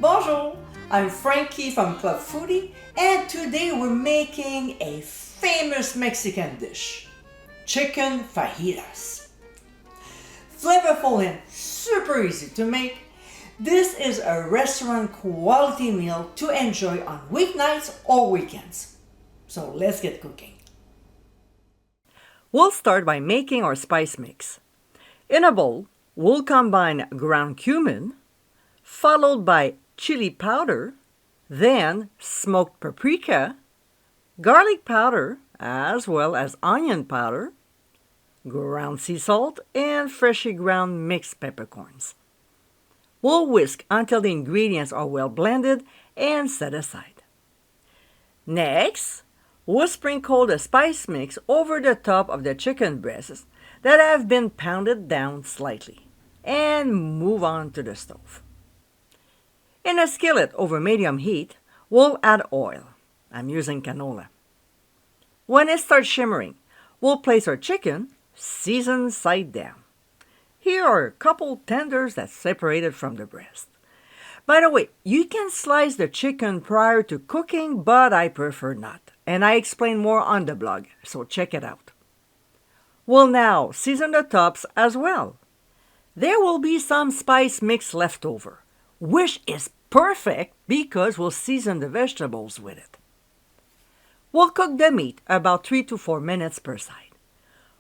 Bonjour, I'm Frankie from Club Foodie, and today we're making a famous Mexican dish, Chicken Fajitas. Flavorful and super easy to make, this is a restaurant quality meal to enjoy on weeknights or weekends. So let's get cooking. We'll start by making our spice mix. In a bowl, we'll combine ground cumin, followed by chili powder, then smoked paprika, garlic powder, as well as onion powder, ground sea salt, and freshly ground mixed peppercorns. We'll whisk until the ingredients are well blended and set aside. Next, we'll sprinkle the spice mix over the top of the chicken breasts that have been pounded down slightly, and move on to the stove. In a skillet over medium heat, we'll add oil. I'm using canola. When it starts shimmering, we'll place our chicken, seasoned side down. Here are a couple tenders that's separated from the breast. By the way, you can slice the chicken prior to cooking, but I prefer not, and I explain more on the blog, so check it out. We'll now season the tops as well. There will be some spice mix left over, which is perfect because we'll season the vegetables with it. We'll cook the meat about 3 to 4 minutes per side.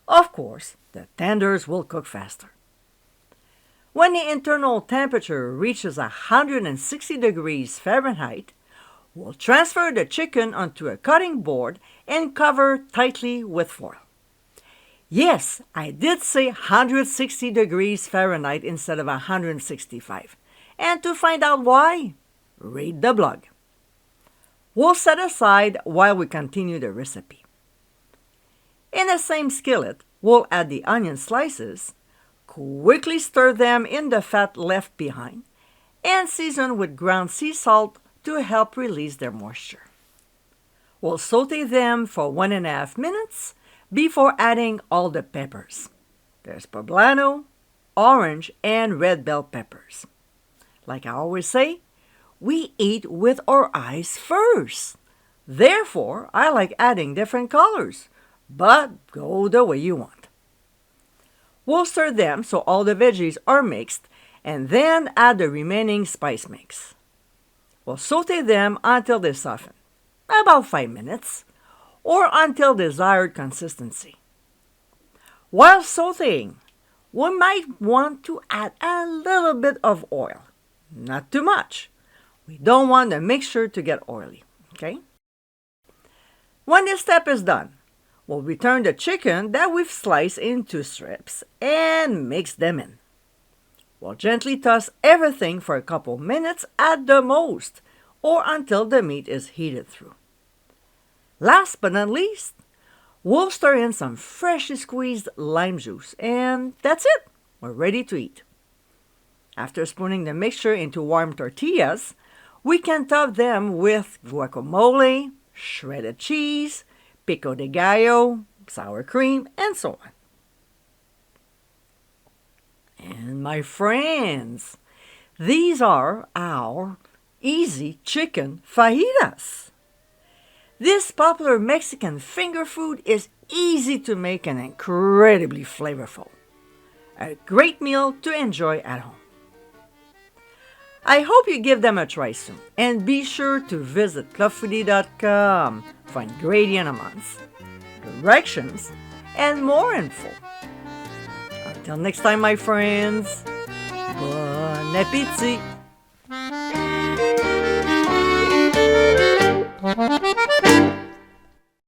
Of course, the tenders will cook faster. When the internal temperature reaches 160 degrees Fahrenheit, we'll transfer the chicken onto a cutting board and cover tightly with foil. Yes, I did say 160 degrees Fahrenheit instead of 165. And to find out why, read the blog. We'll set aside while we continue the recipe. In the same skillet, we'll add the onion slices, quickly stir them in the fat left behind, and season with ground sea salt to help release their moisture. We'll saute them for 1.5 minutes before adding all the peppers. There's poblano, orange, and red bell peppers. Like I always say, we eat with our eyes first. Therefore, I like adding different colors, but go the way you want. We'll stir them so all the veggies are mixed and then add the remaining spice mix. We'll saute them until they soften, about 5 minutes, or until desired consistency. While sauteing, we might want to add a little bit of oil, not too much. We don't want the mixture to get oily, okay? When this step is done, we'll return the chicken that we've sliced into strips and mix them in. We'll gently toss everything for a couple minutes at the most, or until the meat is heated through. Last but not least, we'll stir in some freshly squeezed lime juice, and that's it. We're ready to eat. After spooning the mixture into warm tortillas, we can top them with guacamole, shredded cheese, pico de gallo, sour cream, and so on. And my friends, these are our easy chicken fajitas. This popular Mexican finger food is easy to make and incredibly flavorful. A great meal to enjoy at home. I hope you give them a try soon, and be sure to visit clubfoodie.com for ingredient amounts, directions, and more info. Until next time, my friends, bon appétit!